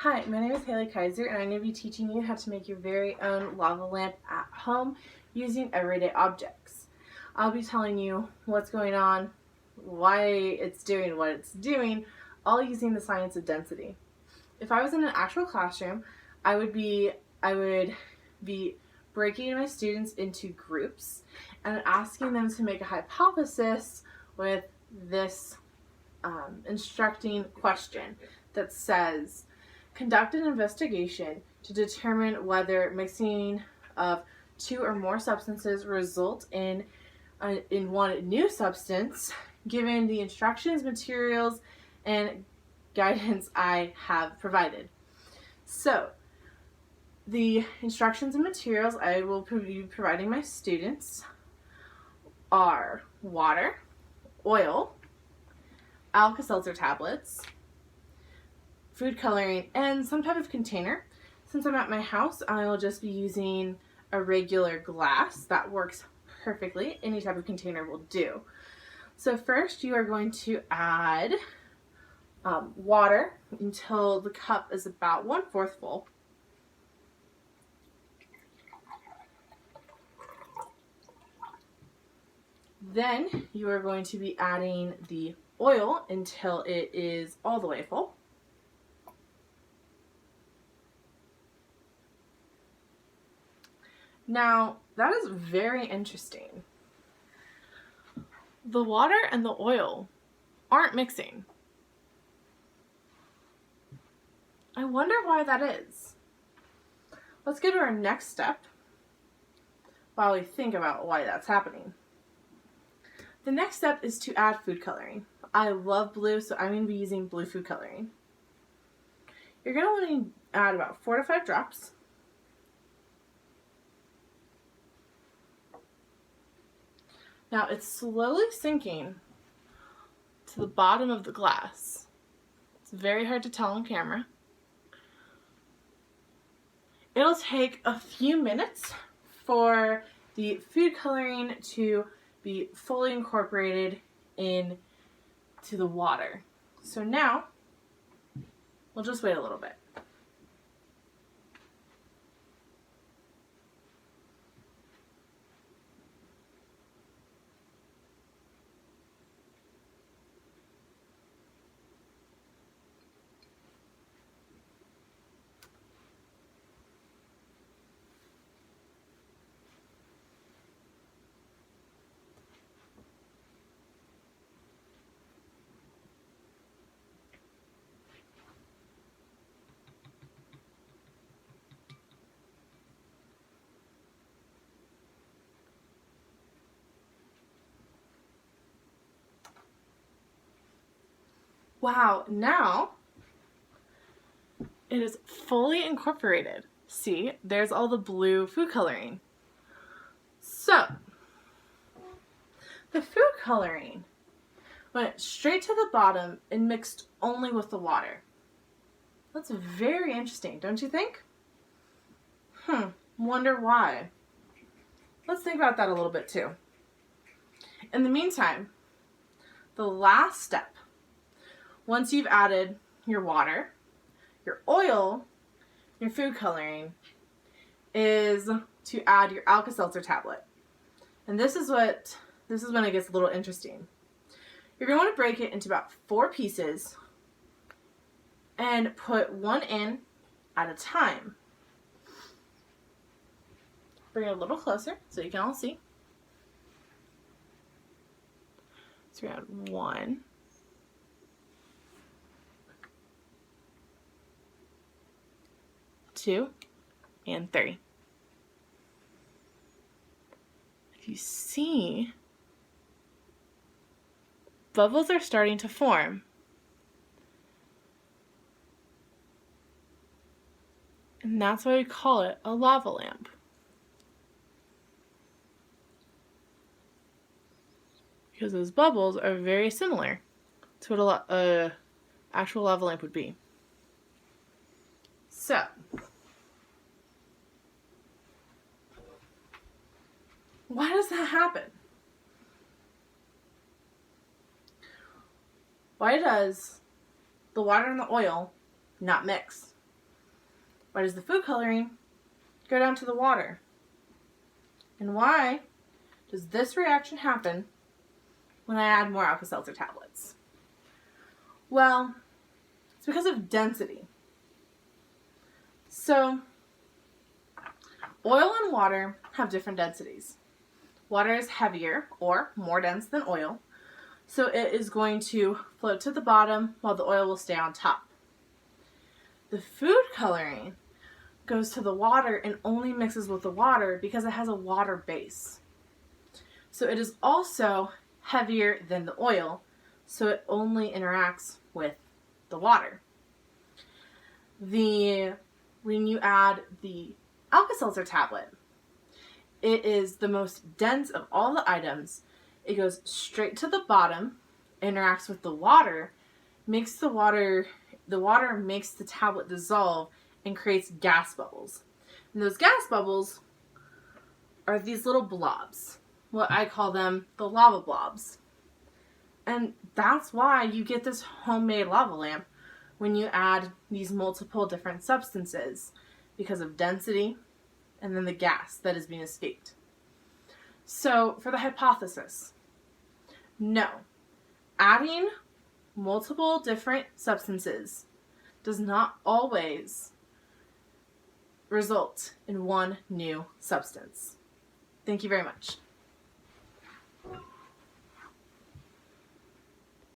Hi, my name is Haley Kaiser, and I'm going to be teaching you how to make your very own lava lamp at home using everyday objects. I'll be telling you what's going on, why it's doing what it's doing, all using the science of density. If I was in an actual classroom, I would be breaking my students into groups and asking them to make a hypothesis with this instructing question that says, conduct an investigation to determine whether mixing of two or more substances result in one new substance, given the instructions, materials, and guidance I have provided. So, the instructions and materials I will be providing my students are water, oil, Alka-Seltzer tablets, food coloring, and some type of container. Since I'm at my house, I will just be using a regular glass that works perfectly. Any type of container will do. So first you are going to add water until the cup is about 1/4 full. Then you are going to be adding the oil until it is all the way full. Now, that is very interesting. The water and the oil aren't mixing. I wonder why that is. Let's go to our next step while we think about why that's happening. The next step is to add food coloring. I love blue, so I'm going to be using blue food coloring. You're going to want to add about 4 to 5 drops. Now it's slowly sinking to the bottom of the glass. It's very hard to tell on camera. It'll take a few minutes for the food coloring to be fully incorporated into the water. So now we'll just wait a little bit. Wow, now it is fully incorporated. See, there's all the blue food coloring. So, the food coloring went straight to the bottom and mixed only with the water. That's very interesting, don't you think? Wonder why. Let's think about that a little bit too. In the meantime, the last step, once you've added your water, your oil, your food coloring, is to add your Alka-Seltzer tablet. And this is when it gets a little interesting. You're going to want to break it into about 4 pieces and put one in at a time. Bring it a little closer so you can all see. So we add 1, 2, and 3. If you see, bubbles are starting to form. And that's why we call it a lava lamp. Because those bubbles are very similar to what an actual lava lamp would be. So, why does that happen? Why does the water and the oil not mix? Why does the food coloring go down to the water? And why does this reaction happen when I add more Alka-Seltzer tablets? Well, it's because of density. So, oil and water have different densities. Water is heavier or more dense than oil, so it is going to float to the bottom while the oil will stay on top. The food coloring goes to the water and only mixes with the water because it has a water base. So it is also heavier than the oil, so it only interacts with the water. When you add the Alka-Seltzer tablet, it is the most dense of all the items. It goes straight to the bottom, interacts with the water makes the water makes the tablet dissolve and creates gas bubbles. And those gas bubbles are these little blobs. What I call them the lava blobs. And that's why you get this homemade lava lamp when you add these multiple different substances, because of density and then the gas that is being escaped. So for the hypothesis, no, adding multiple different substances does not always result in one new substance. Thank you very much.